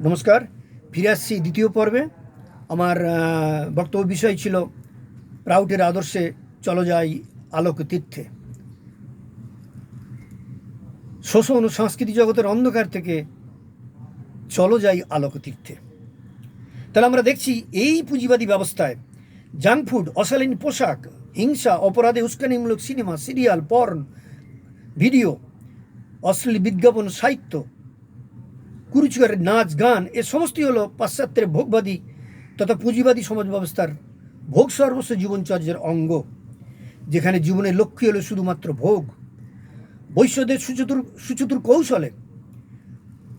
নমস্কার, ফিরে আসছি দ্বিতীয় পর্বে। আমার বক্তব্য বিষয় ছিল প্রাউটের আদর্শে চলো যাই আলোক তীর্থে। শোষণ ও সংস্কৃতি জগতের অন্ধকার থেকে চলো যাই আলোক তীর্থে। তাহলে আমরা দেখছি এই পুঁজিবাদী ব্যবস্থায় জাঙ্ক ফুড, অশালীন পোশাক, হিংসা, অপরাধে উস্কানিমূলক সিনেমা, সিরিয়াল, পর্ন ভিডিও, অশ্লীল বিজ্ঞাপন, সাহিত্য, কুরুচিকরের নাচ, গান, এ সমস্তই হলো পাশ্চাত্যের ভোগবাদী তথা পুঁজিবাদী সমাজ ব্যবস্থার ভোগ সর্বস্ব জীবনচর্যার অঙ্গ, যেখানে জীবনের লক্ষ্য হলো শুধুমাত্র ভোগ। বৈশ্যদের সুচতুর কৌশলে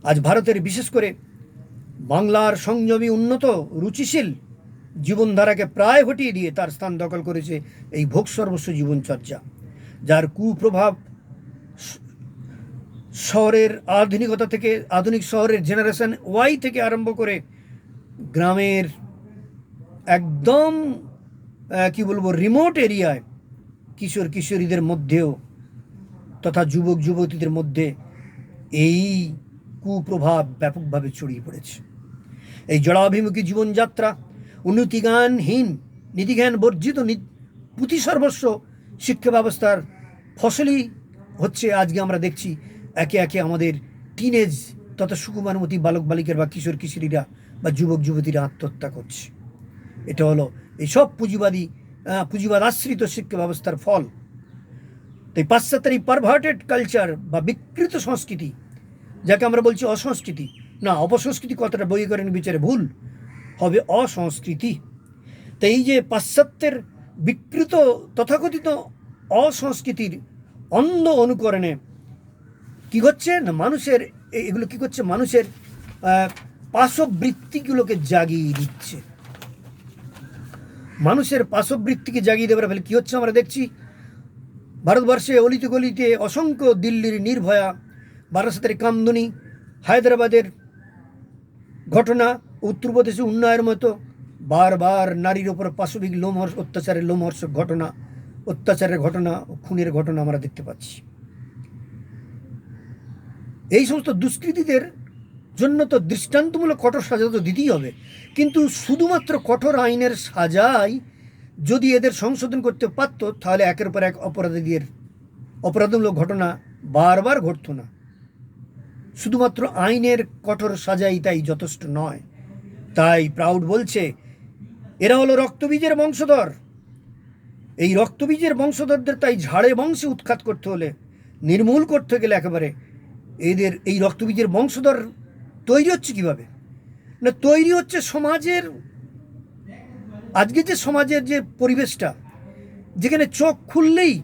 আজ ভারতের, বিশেষ করে বাংলার সংযমী, উন্নত, রুচিশীল জীবনধারাকে প্রায় হটিয়ে দিয়ে তার স্থান দখল করেছে এই ভোগ সর্বস্ব জীবনচর্যা, যার কুপ্রভাব শহরের আধুনিকতা থেকে, আধুনিক শহরের জেনারেশন ওয়াই থেকে আরম্ভ করে গ্রামের একদম কি বলবো রিমোট এরিয়ায় কিশোর কিশোরীদের মধ্যেও তথা যুবক যুবতীদের মধ্যে এই কুপ্রভাব ব্যাপকভাবে ছড়িয়ে পড়েছে। এই জড়াভিমুখী জীবনযাত্রা, উন্নতিজ্ঞানহীন, নীতিজ্ঞান বর্জিত, পুঁথি সর্বস্ব শিক্ষা ব্যবস্থার ফসলই হচ্ছে আজকে আমরা দেখছি একে একে আমাদের টিনেজ তথা সুকুমারমতি বালক বালিকার বা কিশোর কিশোরীরা বা যুবক যুবতীরা আত্মহত্যা করছে। এটা হলো এইসব পুঁজিবাদ আশ্রিত শিক্ষা ব্যবস্থার ফল। তাই পাশ্চাত্যের এই পারভার্টেড কালচার বা বিকৃত সংস্কৃতি, যাকে আমরা বলছি অসংস্কৃতি, না অপসংস্কৃতি কথাটা বৈজ্ঞানিক বিচারে ভুল, হবে অসংস্কৃতি। তাই এই যে পাশ্চাত্যের বিকৃত তথাকথিত অসংস্কৃতির অন্ধ অনুকরণে কী হচ্ছে না, মানুষের এগুলো কী করছে, মানুষের পাশবৃত্তিগুলোকে জাগিয়ে দিচ্ছে। মানুষের পাশবৃত্তিকে জাগিয়ে দেওয়ার ফলে কী হচ্ছে আমরা দেখছি ভারতবর্ষে অলিতে গলিতে অসংখ্য দিল্লির নির্ভয়া, বারাসাতের কামদুনি, হায়দ্রাবাদের ঘটনা, উত্তরপ্রদেশে উন্নয়নের মতো বারবার নারীর ওপর পাশবিক লোমহর্ষক ঘটনা, অত্যাচারের ঘটনা, খুনের ঘটনা আমরা দেখতে পাচ্ছি। এই সমস্ত দুষ্কৃতীদের জন্য তো দৃষ্টান্তমূলক কঠোর সাজা তো দিতেই হবে, কিন্তু শুধুমাত্র কঠোর আইনের সাজাই যদি এদের সংশোধন করতে পারত, তাহলে একের পর এক অপরাধমূলক ঘটনা বারবার ঘটত না। শুধুমাত্র আইনের কঠোর সাজাই তাই যথেষ্ট নয়। তাই প্রাউড বলছে এরা হলো রক্তবীজের বংশধর। এই রক্তবীজের বংশধরদের তাই ঝাড়ে বংশে উৎখাত করতে হলে, নির্মূল করতে গেলে একেবারে এদের এই রক্তবীজের বংশধর তৈরি হচ্ছে কীভাবে না, তৈরি হচ্ছে সমাজের, আজকে যে সমাজের যে পরিবেশটা, যেখানে চোখ খুললেই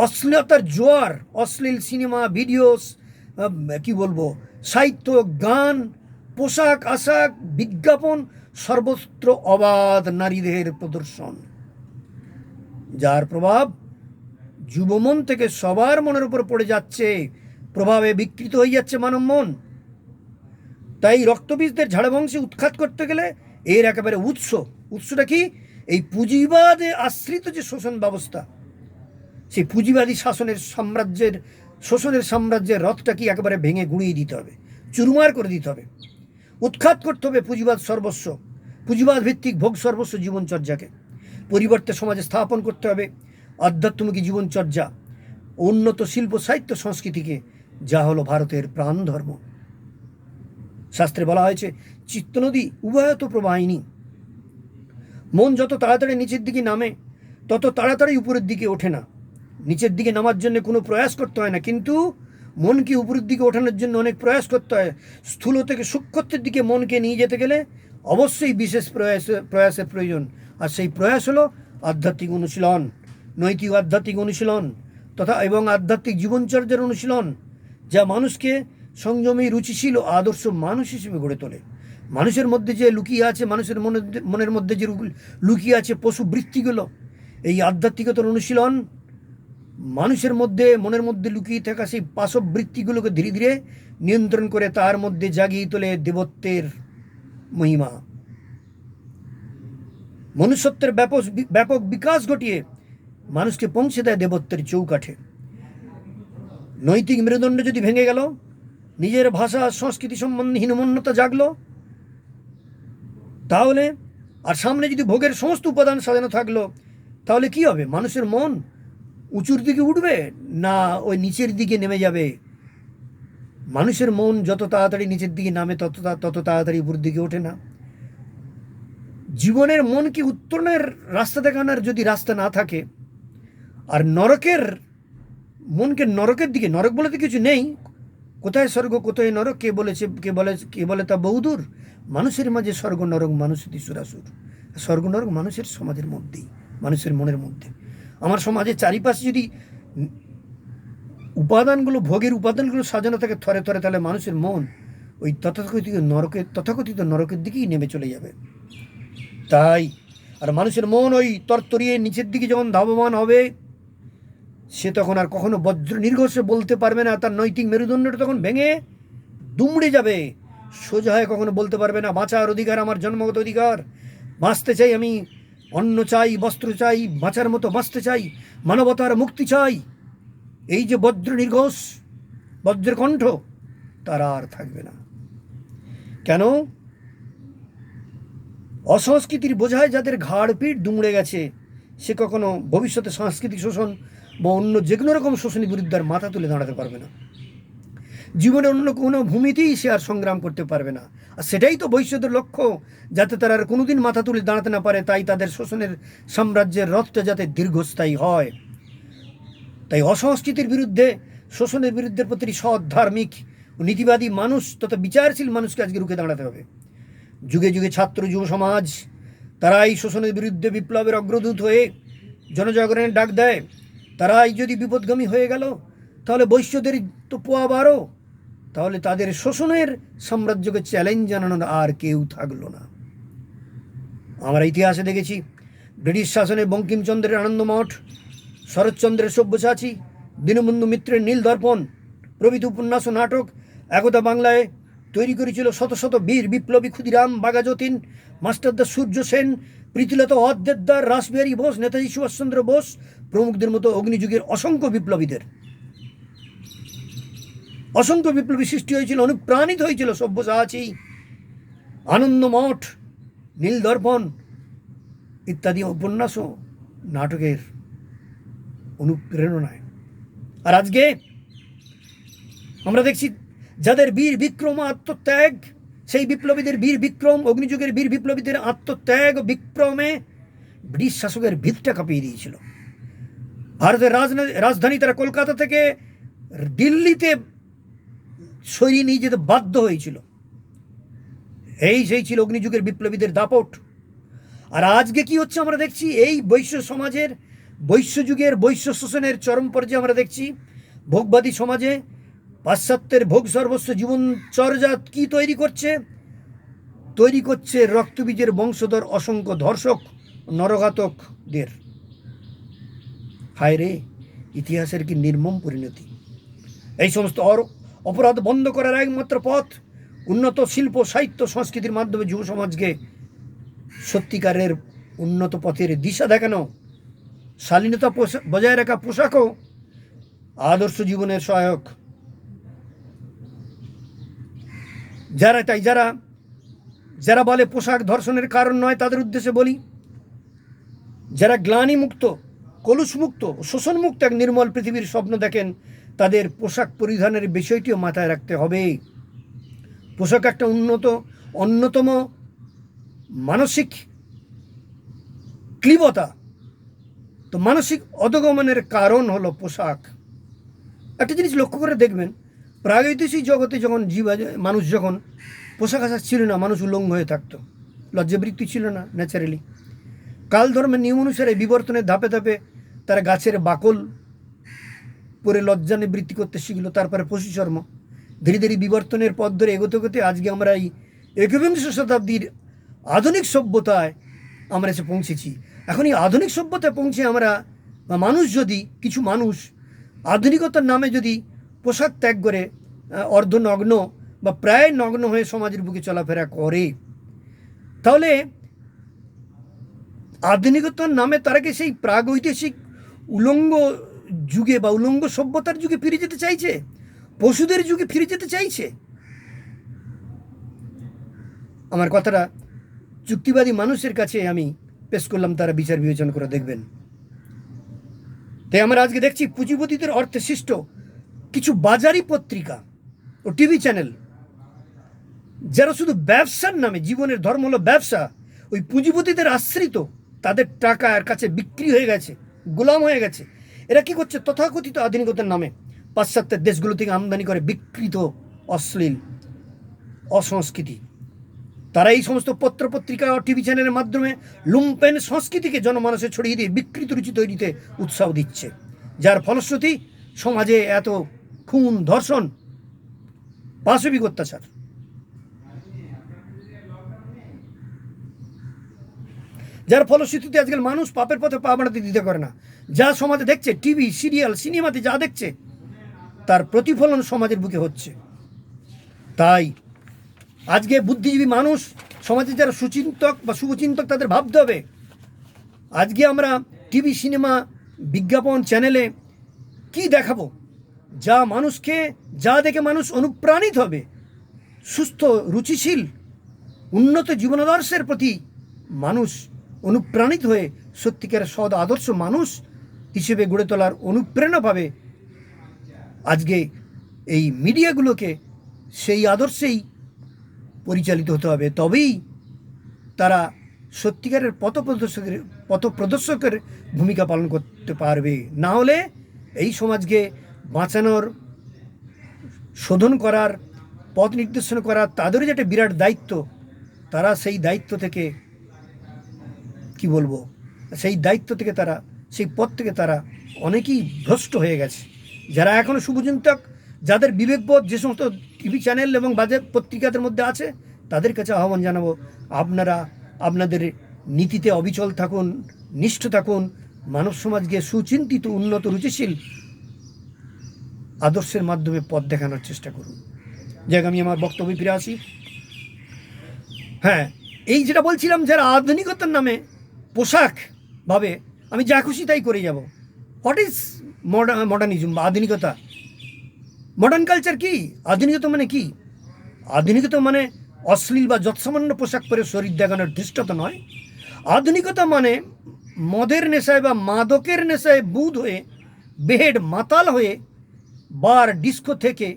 অশ্লীলতার জোয়ার, অশ্লীল সিনেমা, ভিডিওস, কি বলবো, সাহিত্য, গান, পোশাক আশাক, বিজ্ঞাপন, সর্বত্র অবাধ নারীদেহের প্রদর্শন, যার প্রভাব যুবমন থেকে সবার মনের উপর পড়ে যাচ্ছে, প্রভাবে বিকৃত হয়ে যাচ্ছে মানব মন। তাই রক্তবীজদের ঝাড়ে বংশে উৎখাত করতে গেলে এর একেবারে উৎসটা কি, এই পুঁজিবাদে আশ্রিত যে শোষণ ব্যবস্থা, সেই পুঁজিবাদী শোষণের সাম্রাজ্যের রথটা কি একেবারে ভেঙে গুঁড়িয়ে দিতে হবে, চুরমার করে দিতে হবে, উৎখাত করতে হবে পুঁজিবাদ ভিত্তিক ভোগ সর্বস্ব জীবনচর্যাকে। পরিবর্তে সমাজে স্থাপন করতে হবে আধ্যাত্মমুখী জীবনচর্যা, উন্নত শিল্প, সাহিত্য, সংস্কৃতিকে, যা হলো ভারতের প্রাণ ধর্ম। শাস্ত্রে বলা হয়েছে চিত্তনদী উভয়ত প্রবাহিনী। মন যত তাড়াতাড়ি নিচের দিকে নামে তত তাড়াতাড়ি উপরের দিকে ওঠে না। নিচের দিকে নামার জন্য কোনো প্রয়াস করতে হয় না, কিন্তু মনকে উপরের দিকে ওঠানোর জন্য অনেক প্রয়াস করতে হয়। স্থূল থেকে সূক্ষ্মত্বের দিকে মনকে নিয়ে যেতে গেলে অবশ্যই বিশেষ প্রয়াসের প্রয়োজন। আর সেই প্রয়াস হলো আধ্যাত্মিক অনুশীলন, নৈতিক আধ্যাত্মিক অনুশীলন তথা এবং আধ্যাত্মিক জীবনচর্যার অনুশীলন, যা মানুষকে সংযমী, রুচিশীল ও আদর্শ মানুষ হিসেবে গড়ে তোলে। মানুষের মধ্যে যে লুকিয়ে আছে, মানুষের মনের মধ্যে যে লুকিয়ে আছে পশুবৃত্তিগুলো, এই আধ্যাত্মিকতার অনুশীলন মানুষের মনের মধ্যে লুকিয়ে থাকা সেই পাশবৃত্তিগুলোকে ধীরে ধীরে নিয়ন্ত্রণ করে তার মধ্যে জাগিয়ে তোলে দেবত্বের মহিমা। মনুষ্যত্বের ব্যাপক বিকাশ ঘটিয়ে মানুষকে পৌঁছে দেয় দেবত্বের চৌকাঠে। নৈতিক মেরুদণ্ড যদি ভেঙে গেল, নিজের ভাষা সংস্কৃতি সম্বন্ধে হীনমন্যতা জাগলো, তাহলে আর সামনে যদি ভোগের সমস্ত উপাদান সাজানো থাকলো, তাহলে কি হবে? মানুষের মন উঁচুর দিকে উঠবে না ওই নিচের দিকে নেমে যাবে? মানুষের মন যত তাড়াতাড়ি নিচের দিকে নামে তত তাড়াতাড়ি উপরের দিকে ওঠে না। জীবনের মনকে উত্তরণের রাস্তা দেখানোর যদি রাস্তা না থাকে, আর নরকের মনকে নরকের দিকে, নরক বলে তো কিছু নেই, কোথায় স্বর্গ কোথায় নরক কে বলে তা বহুদূর। মানুষের মাঝে স্বর্গ নরক মানুষ সুরাসুর। স্বর্গ নরক মানুষের সমাজের মধ্যেই, মানুষের মনের মধ্যে। আমার সমাজের চারিপাশে যদি উপাদানগুলো, ভোগের উপাদানগুলো সাজানো থাকে থরে থরে, তাহলে মানুষের মন ওই তথাকথিত নরকের দিকেই নেমে চলে যাবে। তাই আর মানুষের মন ওই তরতরিয়ে নিচের দিকে যখন ধাবমান হবে, সে তখন আর কখনো বজ্র নির্ঘোষে বলতে পারবে না। তার নৈতিক মেরুদণ্ডটা তখন ভেঙে দুমড়ে যাবে, সোজা হয়ে কখনো বলতে পারবে না বাঁচার অধিকার আমার জন্মগত অধিকার, বাঁচতে চাই আমি, অন্ন চাই, বস্ত্র চাই, বাঁচার মতো বাঁচতে চাই, মানবতার মুক্তি চাই। এই যে বজ্র নির্ঘোষ, বজ্রের কণ্ঠ, তারা আর থাকবে না। কেন? অসংস্কৃতির বোঝায় যাদের ঘাড় পিঠ দুমড়ে গেছে, সে কখনো ভবিষ্যতে সাংস্কৃতিক শোষণ বা অন্য যে কোনো রকম শোষণের বিরুদ্ধে আর মাথা তুলে দাঁড়াতে পারবে না। জীবনে অন্য কোনো ভূমিতেই সে আর সংগ্রাম করতে পারবে না। আর সেটাই তো বৈশ্যদের লক্ষ্য, যাতে তারা আর কোনোদিন মাথা তুলে দাঁড়াতে না পারে। তাই তাদের শোষণের সাম্রাজ্যের রথটা যাতে দীর্ঘস্থায়ী হয়। তাই অসংস্কৃতির বিরুদ্ধে, শোষণের বিরুদ্ধে প্রতিটি সৎ, ধার্মিক ও নীতিবাদী মানুষ তথা বিচারশীল মানুষকে আজকে রুখে দাঁড়াতে হবে। যুগে যুগে ছাত্র যুব সমাজ তারাই শোষণের বিরুদ্ধে বিপ্লবের অগ্রদূত হয়ে জনজাগরণের ডাক দেয়। তারাই যদি বিপদগামী হয়ে গেল, তাহলে বৈশ্যদের তো পোয়া বারো, তাহলে তাদের শোষণের সাম্রাজ্যকে চ্যালেঞ্জ জানানোর আর কেউ থাকলো না। আমরা ইতিহাসে দেখেছি, ব্রিটিশ শাসনে বঙ্কিমচন্দ্রের আনন্দমঠ, শরৎচন্দ্রের সব্যসাচী, দীনবন্ধু মিত্রের নীল দর্পণ প্রভৃতি উপন্যাস ও নাটক একদা বাংলায় তৈরি করেছিল শত শত বীর বিপ্লবী ক্ষুদিরাম বাঘাযতীন, মাস্টারদা সূর্য সেন, প্রীতিলতা ওয়াদ্দেদার, রাসবিহারী বোস, নেতাজি সুভাষচন্দ্র বোস প্রমুখদের মতো অগ্নিযুগের অসংখ্য বিপ্লবী সৃষ্টি হয়েছিল, অনুপ্রাণিত হয়েছিল সব্যসাচী, আনন্দমঠ, নীল দর্পণ ইত্যাদি উপন্যাস ও নাটকের অনুপ্রেরণায়। আর আজকে আমরা দেখছি যাদের বীর বিক্রম আত্মত্যাগ, সেই বিপ্লবীদের বীর বিক্রম, অগ্নিযুগের বীর বিপ্লবীদের আত্মত্যাগ ও বিক্রমে ব্রিটিশ শাসকের ভিতটা কাঁপিয়ে দিয়েছিল। ভারতের রাজধানী তারা কলকাতা থেকে দিল্লিতে সরিয়ে নিয়ে যেতে বাধ্য হয়েছিল। সেই ছিল অগ্নিযুগের বিপ্লবীদের দাপট। আর আজকে কি হচ্ছে আমরা দেখছি, এই বৈশ্য সমাজের, বৈশ্যযুগের বৈশ্য শোষণের চরম পর্যায়ে আমরা দেখছি ভোগবাদী সমাজে পাশ্চাত্যের ভোগ সর্বস্ব জীবনচর্যা কি তৈরি করছে রক্তবীজের বংশধর অসংখ্য ধর্ষক, নরঘাতকদের। হায় রে, ইতিহাসের কি নির্মম পরিণতি! এই সমস্ত অপরাধ বন্ধ করার একমাত্র পথ উন্নত শিল্প, সাহিত্য, সংস্কৃতির মাধ্যমে যুব সমাজকে সত্যিকারের উন্নত পথের দিশা দেখানো, শালীনতা বজায় রাখা পোশাকও আদর্শ জীবনের সহায়ক। যারা বলে পোশাক ধর্ষণের কারণ নয়, তাদের উদ্দেশ্যে বলি, যারা গ্লানিমুক্ত, কলুষমুক্ত, শোষণমুক্ত এক নির্মল পৃথিবীর স্বপ্ন দেখেন, তাদের পোশাক পরিধানের বিষয়টিও মাথায় রাখতে হবে। পোশাক একটা অন্যতম মানসিক ক্লীবতা। তো মানসিক অধগমনের কারণ হলো পোশাক। একটা জিনিস লক্ষ্য করে দেখবেন, প্রাগৈতিহাসিক জগতে যখন মানুষ যখন পোশাক আশাক ছিল না, মানুষ উলঙ্গ হয়ে থাকতো, লজ্জাবৃত্তি ছিল না ন্যাচারালি। কাল ধর্মের নিয়ম অনুসারে বিবর্তনের ধাপে ধাপে তারা গাছের বাকল পরে লজ্জা নিবৃত্তি করতে শিখলো, তারপরে পশুচর্ম। ধীরে ধীরে বিবর্তনের পথ ধরে এগোতে আজকে আমরা এই একবিংশ শতাব্দীর আধুনিক সভ্যতায় আমরা এসে পৌঁছেছি। এখন এই আধুনিক সভ্যতায় পৌঁছে আমরা কিছু মানুষ আধুনিকতার নামে যদি পোশাক ত্যাগ করে অর্ধনগ্ন বা প্রায় নগ্ন হয়ে সমাজের বুকে চলাফেরা করে, তাহলে আধুনিকতার নামে তারা কি সেই প্রাগৈতিহাসিক উলঙ্গ যুগে বা উলঙ্গ সভ্যতার যুগে ফিরে যেতে চাইছে? পশুদের যুগে ফিরে যেতে চাইছে? আমার কথাটা যুক্তিবাদী মানুষের কাছে আমি পেশ করলাম, তারা বিচার বিবেচনা করে দেখবেন। তাই আমরা আজকে দেখছি পুঁজিপতিদের অর্থে সৃষ্ট কিছু বাজারি পত্রিকা ও টিভি চ্যানেল, যারা শুধু ব্যবসার নামে, জীবনের ধর্ম হলো ব্যবসা, ওই পুঁজিপতিদের আশ্রিত, তাদের টাকার কাছে বিক্রি হয়ে গেছে, গোলাম হয়ে গেছে। এরা কি করছে? তথাকথিত আধুনিকতার নামে পাশ্চাত্যের দেশগুলো থেকে আমদানি করে বিকৃত অশ্লীল অসংস্কৃতি। তারা এই সমস্ত পত্রপত্রিকা ও টিভি চ্যানেলের মাধ্যমে লুম্পেন সংস্কৃতিকে জনমানসে ছড়িয়ে দিয়ে বিকৃত রুচি তৈরিতে উৎসাহ দিচ্ছে, যার ফলশ্রুতি সমাজে এত খুন, ধর্ষণ, পাশবিক অত্যাচার। যার ফলশ্রুতিতে আজকাল মানুষ পাপের পথে পা বাড়াতে দিতে করে না। যা সমাজে দেখছে, টিভি, সিরিয়াল, সিনেমাতে যা দেখছে, তার প্রতিফলন সমাজের বুকে হচ্ছে। তাই আজকে বুদ্ধিজীবী মানুষ, সমাজে যারা সুচিন্তক বা শুভচিন্তক, তাদের ভাবতে হবে, আজকে আমরা টিভি, সিনেমা, বিজ্ঞাপন চ্যানেলে কি দেখাবো যা দেখে মানুষ অনুপ্রাণিত হবে, সুস্থ, রুচিশীল, উন্নত জীবনাদর্শের প্রতি মানুষ অনুপ্রাণিত হয়ে সত্যিকার সৎ আদর্শ মানুষ হিসেবে গড়ে তোলার অনুপ্রেরণা পাবে। আজকে এই মিডিয়াগুলোকে সেই আদর্শেই পরিচালিত হতে হবে, তবেই তারা সত্যিকারের পথপ্রদর্শকের ভূমিকা পালন করতে পারবে। না হলে এই সমাজকে বাঁচানোর, শোধন করার, পথ নির্দেশনা করার তাদেরও যে একটা বিরাট দায়িত্ব, তারা সেই দায়িত্ব থেকে সেই পথ থেকে তারা অনেকেই ভ্রষ্ট হয়ে গেছে। যারা এখনও শুভচিন্তক, যাদের বিবেকবোধ যে সমস্ত টিভি চ্যানেল এবং বাজার পত্রিকাদের মধ্যে আছে, তাদের কাছে আহ্বান জানাবো, আপনারা আপনাদের নীতিতে অবিচল থাকুন, নিষ্ঠ থাকুন, মানব সমাজকে সুচিন্তিত, উন্নত, রুচিশীল আদর্শের মাধ্যমে পথ দেখানোর চেষ্টা করুন। যাক, আমি আমার বক্তব্যে ফিরে আসি। হ্যাঁ, এই যেটা বলছিলাম, যারা আধুনিকতার নামে পোশাক ভাবে আমি যা খুশি তাই করে যাব। হোয়াট ইজ মডার্নিজম বা আধুনিকতা? মডার্ন কালচার কি? আধুনিকতা মানে কি? আধুনিকতা মানে অশ্লীল বা যৎসামান্য পোশাক পরে শরীর দেখানোর ধৃষ্টতা নয়। আধুনিকতা মানে মদের নেশায় বা মাদকের নেশায় বুঁদ হয়ে, বেহেড মাতাল হয়ে বার, ডিস্কো থেকে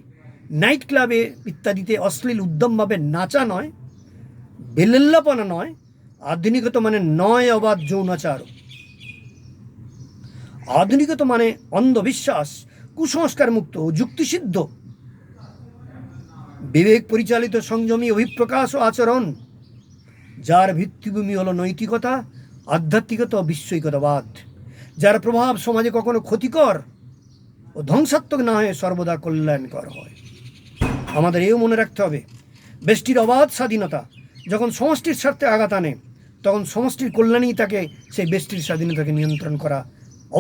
নাইট ক্লাবে ইত্যাদিতে অশ্লীল উদ্যমভাবে নাচা নয়, বেলেল্লাপনা নয়। আধুনিকতা মানে নয় অবাধ যৌনাচার। আধুনিকতা মানে অন্ধবিশ্বাস, কুসংস্কার মুক্ত, যুক্তিসিদ্ধ, বিবেক পরিচালিত সংযমী অভিপ্রকাশ ও আচরণ, যার ভিত্তিভূমি হলো নৈতিকতা, আধ্যাত্মিকতা ও বিশ্বৈকতাবাদ, যার প্রভাব সমাজে কখনো ক্ষতিকর ও ধ্বংসাত্মক না হয়ে সর্বদা কল্যাণকর হয়। আমাদের এও মনে রাখতে হবে, ব্যষ্টির অবাধ স্বাধীনতা যখন সমষ্টির স্বার্থে আঘাত আনে, তখন সমষ্টির কল্যাণেই তাকে সেই ব্যষ্টির স্বাধীনতাকে নিয়ন্ত্রণ করা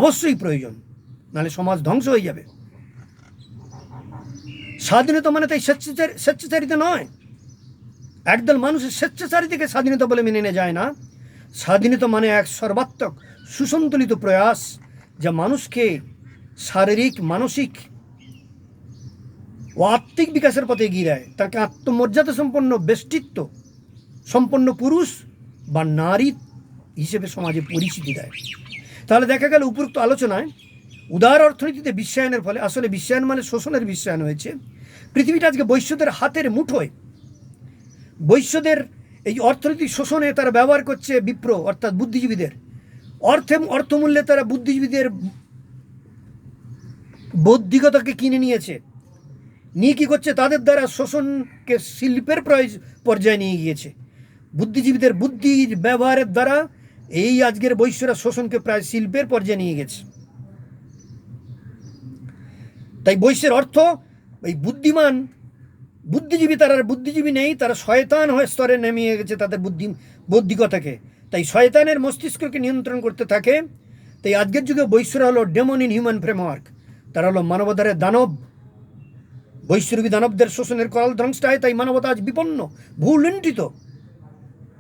অবশ্যই প্রয়োজন, নাহলে সমাজ ধ্বংস হয়ে যাবে। স্বাধীনতা মানে তাই স্বেচ্ছাচারিতা নয়। একদল মানুষের স্বেচ্ছাচারিতাকে স্বাধীনতা বলে মেনে নেওয়া যায় না। স্বাধীনতা মানে এক সর্বাত্মক সুসন্তুলিত প্রয়াস, যা মানুষকে শারীরিক, মানসিক ও আত্মিক বিকাশের পথে এগিয়ে দেয়, তাকে আত্মমর্যাদা সম্পন্ন, ব্যষ্টিত্ব সম্পন্ন পুরুষ বা নারী হিসেবে সমাজে পরিচিতি দেয়। তাহলে দেখা গেল উপরোক্ত আলোচনায় উদার অর্থনীতিতে বিশ্বায়নের ফলে, আসলে বিশ্বায়ন মানে শোষণের বিশ্বায়ন হয়েছে। পৃথিবীটা আজকে বৈশ্যদের হাতের মুঠোয়। বৈশ্যদের এই অর্থনৈতিক শোষণে তারা ব্যবহার করছে বিপ্র অর্থাৎ বুদ্ধিজীবীদের অর্থমূল্যে। তারা বুদ্ধিজীবীদের বৌদ্ধিকতাকে কিনে নিয়ে কী করছে? তাদের দ্বারা শোষণকে শিল্পের পর্যায়ে নিয়ে গিয়েছে। বুদ্ধিজীবীদের বুদ্ধির ব্যবহারের দ্বারা এই আজকের বৈশ্যরা শোষণকে প্রায় শিল্পের পর্যায়ে নিয়ে গেছে। তাই বৈশ্যের অর্থ এই বুদ্ধিজীবী, তারা বুদ্ধিজীবী নেই, তারা শয়তান হয়ে স্তরে নেমে গেছে তাদের বৌদ্ধিকতাকে। তাই শয়তানের মস্তিষ্ককে নিয়ন্ত্রণ করতে থাকে। তাই আজকের যুগে বৈশ্যরা হলো ডেমন ইন হিউম্যান ফ্রেমওয়ার্ক। তারা হলো মানবতারের দানব। বৈশ্যরূপী দানবদের শোষণের করাল ধ্বংসটায় তাই মানবতা আজ বিপন্ন, ভূলুণ্ঠিত।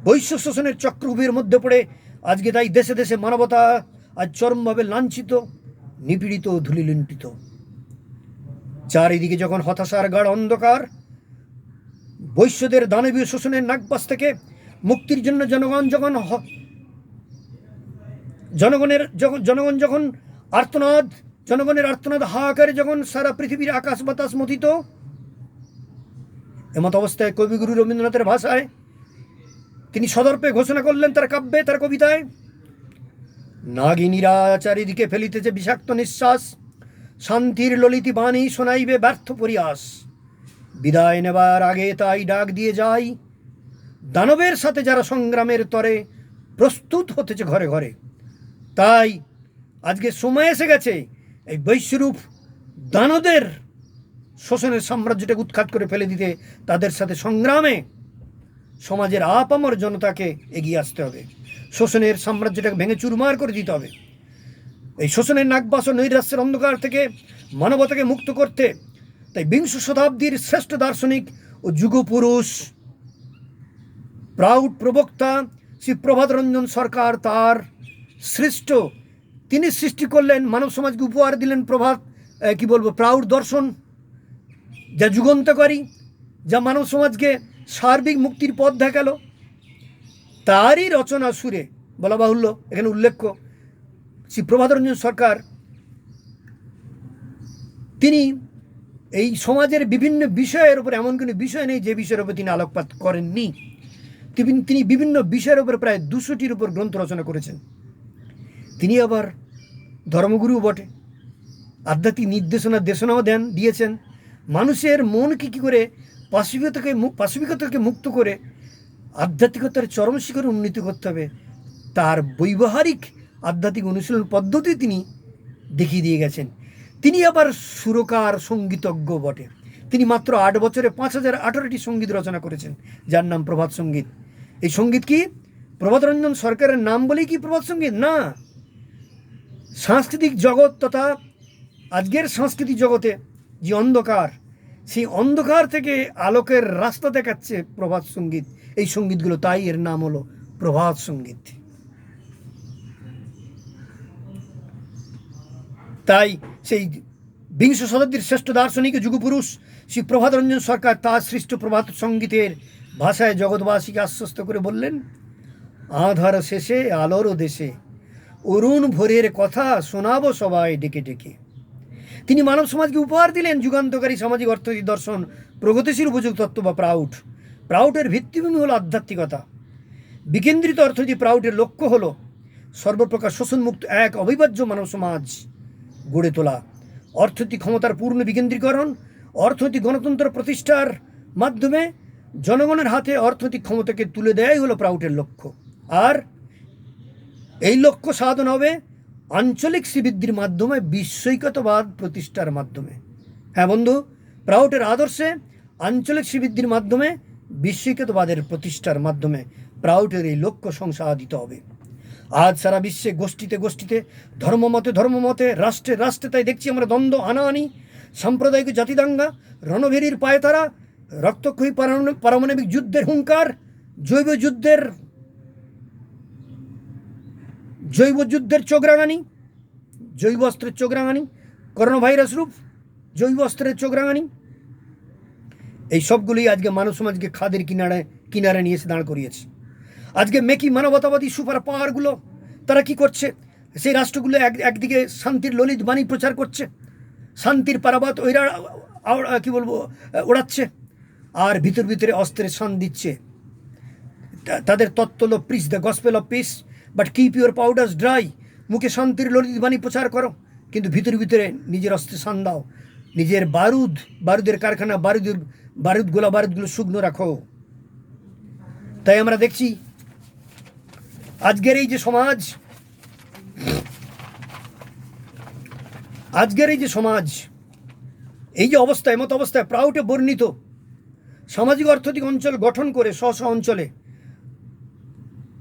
বৈশ্য শোষণের চক্রভূমির মধ্যে পড়ে আজকে তাই দেশে দেশে মানবতা আজ চরমভাবে লাঞ্ছিত, নিপীড়িত, ধূলিলুণ্ঠিত। চারিদিকে যখন হতাশার গাঢ় অন্ধকার, বৈশ্যদের দানবীয় শোষণের নাগপাশ থেকে মুক্তির জন্য জনগণ যখন জনগণের আর্তনাদ হাহাকারে যখন সারা পৃথিবীর আকাশ বাতাস মথিত, এমত অবস্থায় কবিগুরু রবীন্দ্রনাথের ভাষায় তিনি সদর্পে ঘোষণা করলেন তার কাব্যে, তার কবিতায়, নাগিনীরা চারিদিকে ফেলিতেছে বিষাক্ত নিঃশ্বাস, শান্তির ললিতি বাণী শোনাইবে ব্যর্থ পরিহাস, বিদায় নেবার আগে তাই ডাক দিয়ে যাই, দানবের সাথে যারা সংগ্রামের তরে প্রস্তুত হতেছে ঘরে ঘরে। তাই আজকে সময় এসে গেছে এই বৈশ্যরূপ দানবদের শোষণের সাম্রাজ্যটাকে উৎখাত করে ফেলে দিতে, তাদের সাথে সংগ্রামে সমাজের আপামর জনতাকে এগিয়ে আসতে হবে। শোষণের সাম্রাজ্যটাকে ভেঙে চুরমার করে দিতে হবে। এই শোষণের নাগবাস ও নৈরাশ্যের অন্ধকার থেকে মানবতাকে মুক্ত করতে তাই বিংশ শতাব্দীর শ্রেষ্ঠ দার্শনিক ও যুগপুরুষ প্রাউড প্রবক্তা শ্রী প্রভাত রঞ্জন সরকার তার তিনি সৃষ্টি করলেন, মানব সমাজকে উপহার দিলেন প্রাউড দর্শন, যা যুগান্তকারী, যা মানব সমাজকে সার্বিক মুক্তির পথ দেখালো। তারই রচনা সুরে বলা বাহুল্য, এখানে উল্লেখ্য শ্রী প্রভাত রঞ্জন সরকার তিনি এই সমাজের বিভিন্ন বিষয়ের উপর, এমন কোনো বিষয় নেই যে বিষয়ের উপর তিনি আলোকপাত করেননি। তিনি বিভিন্ন বিষয়ের উপর প্রায় 200টির উপর গ্রন্থ রচনা করেছেন। তিনি আবার ধর্মগুরু বটে, আধ্যাত্মিক দেশনাও দিয়েছেন। মানুষের মনকে কী করে পাশবিকতাকে মুক্ত করে আধ্যাত্মিকতার চরম শিখরে উন্নতি করতে হবে, তার বৈবাহিক আধ্যাত্মিক অনুশীলন পদ্ধতি তিনি দেখিয়ে দিয়ে গেছেন। তিনি আবার সুরকার, সঙ্গীতজ্ঞ বটে। তিনি মাত্র 8 বছরে 5018টি সঙ্গীত রচনা করেছেন, যার নাম প্রভাত সঙ্গীত। এই সঙ্গীত কি প্রভাত রঞ্জন সরকারের নাম বলেই কি প্রভাত সঙ্গীত? না, সাংস্কৃতিক জগৎ তথা আজকের সাংস্কৃতিক জগতে যে অন্ধকার, সেই অন্ধকার থেকে আলোকের রাস্তা দেখাচ্ছে প্রভাত সঙ্গীত। এই সঙ্গীতগুলো, তাই এর নাম হলো প্রভাত সঙ্গীত। তাই সেই বিংশ শতাব্দীর শ্রেষ্ঠ দার্শনিক যুগপুরুষ শ্রী প্রভাত রঞ্জন সরকার তার সৃষ্ট প্রভাত সঙ্গীতের ভাষায় জগৎবাসীকে আশ্বস্ত করে বললেন, আধার শেষে আলোর দেশে অরুণ ভোরের কথা শোনাবো সবাই ডেকে ডেকে। তিনি মানব সমাজকে উপহার দিলেন যুগান্তকারী সামাজিক অর্থনৈতিক দর্শন, প্রগতিশীল উপযোগ তত্ত্ব বা প্রাউডের ভিত্তিভূমি হলো আধ্যাত্মিকতা। বিকেন্দ্রিত অর্থনীতি প্রাউডের লক্ষ্য হলো সর্বপ্রকার শোষণমুক্ত এক অবিভাজ্য মানব সমাজ গড়ে তোলা, অর্থনৈতিক ক্ষমতার পূর্ণ বিকেন্দ্রীকরণ, অর্থনৈতিক গণতন্ত্র প্রতিষ্ঠার মাধ্যমে জনগণের হাতে অর্থনৈতিক ক্ষমতাকে তুলে দেয়াই হলো প্রাউডের লক্ষ্য। আর এই লক্ষ্য সাধন হবে আঞ্চলিক শ্রীবৃদ্ধির মাধ্যমে, বিশ্বৈকতাবাদ প্রতিষ্ঠার মাধ্যমে। হ্যাঁ বন্ধু, প্রাউডের আদর্শে আঞ্চলিক শ্রীবৃদ্ধির মাধ্যমে, বিশ্বৈকতাবাদের প্রতিষ্ঠার মাধ্যমে প্রাউডের এই লক্ষ্য সংসাধিত হবে। আজ সারা বিশ্বে গোষ্ঠীতে ধর্মমতে রাষ্ট্রে তাই দেখছি আমরা দ্বন্দ্ব, হানাহানি, সাম্প্রদায়িক জাতিদাঙ্গা, রণভেরির পায়তারা, রক্তক্ষয়ী পারমাণবিক যুদ্ধের হুঙ্কার, জৈব যুদ্ধের চোখরাঙানি, জৈব অস্ত্রের চোখরাঙানি, করোনা ভাইরাস রূপ জৈব অস্ত্রের চোখরাঙানি, এই সবগুলোই আজকে মানব সমাজকে খাদের কিনারে নিয়ে এসে দাঁড় করিয়েছে। আজকে মেকি মানবতাবাদী সুপার পাওয়ারগুলো তারা কি করছে? সেই রাষ্ট্রগুলো একদিকে শান্তির ললিত বাণী প্রচার করছে, শান্তির পারাবাত ওড়াচ্ছে, আর ভিতরে অস্ত্রের শান দিচ্ছে। তাদের তত্ত্ব হলো preach the gospel of peace but keep your powders dry. মুখে শান্তির ললিত বাণী প্রচার করো, কিন্তু ভিতরে নিজের অস্ত্রে শান দাও, নিজের বারুদের কারখানা, বারুদগুলো শুকনো রাখো। তাই আমরা দেখছি আজকের এই যে সমাজ, এই যে অবস্থায়, এমত অবস্থায় প্রাউডে বর্ণিত সামাজিক অর্থনৈতিক অঞ্চল গঠন করে স্ব অঞ্চলে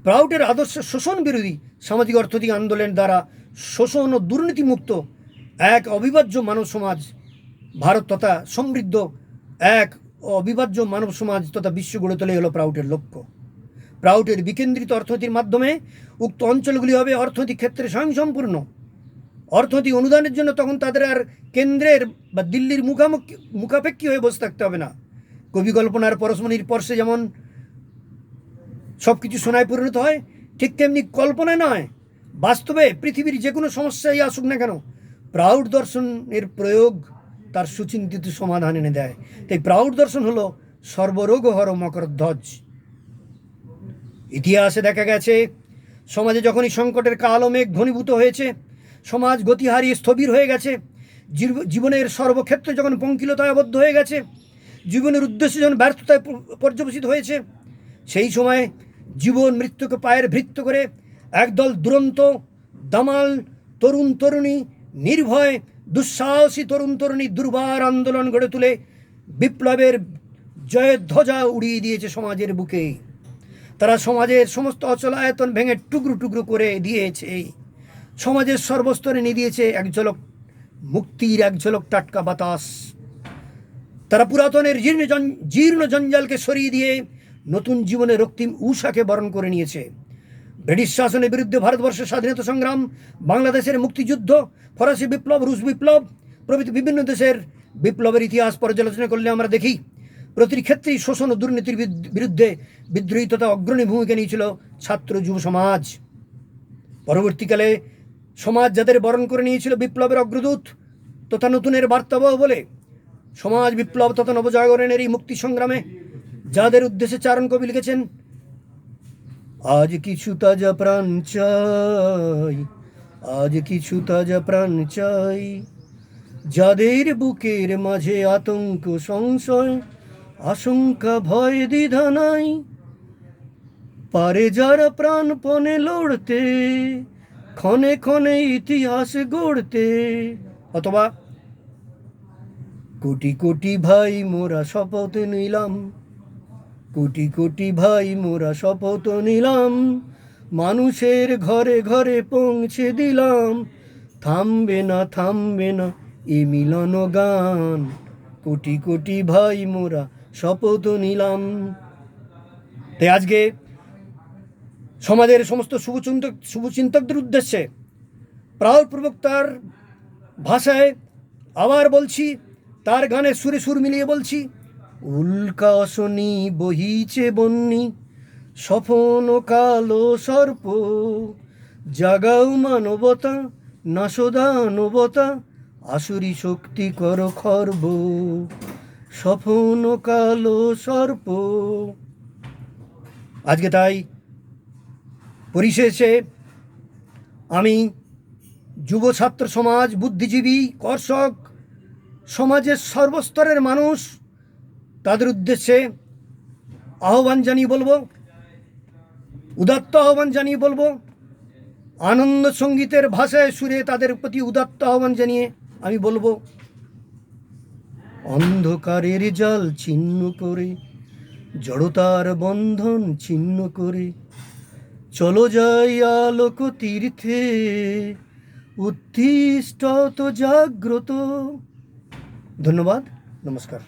প্রাউডের আদর্শ শোষণ বিরোধী সামাজিক অর্থনৈতিক আন্দোলন দ্বারা শোষণ ও দুর্নীতিমুক্ত এক অবিভাজ্য মানব সমাজ ভারত তথা সমৃদ্ধ এক অবিভাজ্য মানব সমাজ তথা বিশ্ব গড়ে তোলাই হলো প্রাউডের লক্ষ্য। প্রাউডের বিকেন্দ্রিত অর্থনীতির মাধ্যমে উক্ত অঞ্চলগুলি হবে অর্থনৈতিক ক্ষেত্রে স্বয়ংসম্পূর্ণ, অর্থনৈতিক অনুদানের জন্য তখন তাদের আর কেন্দ্রের বা দিল্লির মুখাপেক্ষী হয়ে বসে থাকতে হবে না। কবি কল্পনার পরশমণির পরশে যেমন সব কিছু সোনায় পরিণত হয়, ঠিক তেমনি কল্পনা নয়, বাস্তবে পৃথিবীর যে কোনো সমস্যাই আসুক না কেন, প্রাউড দর্শনের প্রয়োগ তার সুচিন্তিত সমাধান এনে দেয়। তাই প্রাউড দর্শন হলো সর্বরোগহর মকরধ্বজ। ইতিহাসে দেখা গেছে, সমাজে যখনই সংকটের কালো মেঘ ঘনীভূত হয়েছে, সমাজ গতি হারিয়ে স্থবির হয়ে গেছে, জীবনের সর্বক্ষেত্রে যখন পঙ্কিলতায় আবদ্ধ হয়ে গেছে, জীবনের উদ্দেশ্য যখন ব্যর্থতায় পর্যবসিত হয়েছে, সেই সময় জীবন মৃত্যুকে পায়ের ভৃত্য করে একদল দুরন্ত দামাল তরুণ তরুণী, নির্ভয় দুঃসাহসী তরুণ তরুণী দুর্বার আন্দোলন গড়ে তুলে বিপ্লবের জয়ের ধ্বজা উড়িয়ে দিয়েছে সমাজের বুকে। তারা সমাজের সমস্ত অচলায়তন ভেঙে টুকরো টুকরো করে দিয়েছে, সমাজের সর্বস্তরে নিয়ে দিয়েছে এক ঝলক মুক্তির, এক ঝলক টাটকা বাতাস। তারা পুরাতনের জীর্ণ জঞ্জালকে সরিয়ে দিয়ে নতুন জীবনের রক্তিম উষাকে বরণ করে নিয়েছে। ব্রিটিশ শাসনের বিরুদ্ধে ভারতবর্ষের স্বাধীনতা সংগ্রাম, বাংলাদেশের মুক্তিযুদ্ধ, ফরাসি বিপ্লব, রুশ বিপ্লব প্রভৃতি বিভিন্ন দেশের বিপ্লবের ইতিহাস পর্যালোচনা করলে আমরা দেখি প্রতিটি ক্ষেত্রেই শোষণ ও দুর্নীতির বিরুদ্ধে বিদ্রোহী তথা অগ্রণী ভূমিকা নিয়েছিল ছাত্র যুব সমাজ। পরবর্তীকালে সমাজ যাদের বরণ করে নিয়েছিল বিপ্লবের অগ্রদূত তথা নতুনের বার্তাবহ বলে, সমাজ বিপ্লব তথা নবজাগরণের এই মুক্তি সংগ্রামে যাদের উদ্দেশ্যে চারণ কবি লিখেছেন, আজ কিছু তাজা প্রাণ চাই, আজ কিছু তাজা প্রাণ চাই, যাদের বুকের মাঝে আতঙ্ক সংশয়, আশঙ্কা ভয় দ্বিধা নাই, পারে যারা প্রাণপণে লড়তে, ক্ষণে ক্ষণে ইতিহাস গড়তে। অথবা কোটি কোটি ভাই মোরা শপথ নিলাম, কোটি কোটি ভাই মোরা শপথ নিলাম, মানুষের ঘরে ঘরে পৌঁছে দিলাম, থামবে না থামবে না এ মিলন গান, কোটি কোটি ভাই মোরা শপথ নিলাম। তাই আজকে সমাজের সমস্ত শুভচিন্তকদের উদ্দেশ্যে প্রাউডপূর্বক তার ভাষায় আবার বলছি, তার গানের সুরে সুর মিলিয়ে বলছি, উল্কাসনী বহিছে বন্যি, স্বপন কালো সর্প, জাগাও মানবতা, নাশদানবতা, আসুরি শক্তি কর খর্ব, স্বপন কালো সর্প। আজকে তাই পরিশেষে আমি যুব ছাত্র সমাজ, বুদ্ধিজীবী, কর্ষক, সমাজের সর্বস্তরের মানুষ, তাদের উদ্দেশ্যে আহ্বান জানিয়ে বলবো, উদাত্ত আহ্বান জানিয়ে বলবো, আনন্দ সঙ্গীতের ভাষায় সুরে তাদের প্রতি উদাত্ত আহ্বান জানিয়ে আমি বলবো, অন্ধকারের জাল ছিন্ন করে, জড়তার বন্ধন ছিন্ন করে, চলো যাই আলোক তীর্থে, উত্তিষ্ঠত জাগ্রত। ধন্যবাদ, নমস্কার।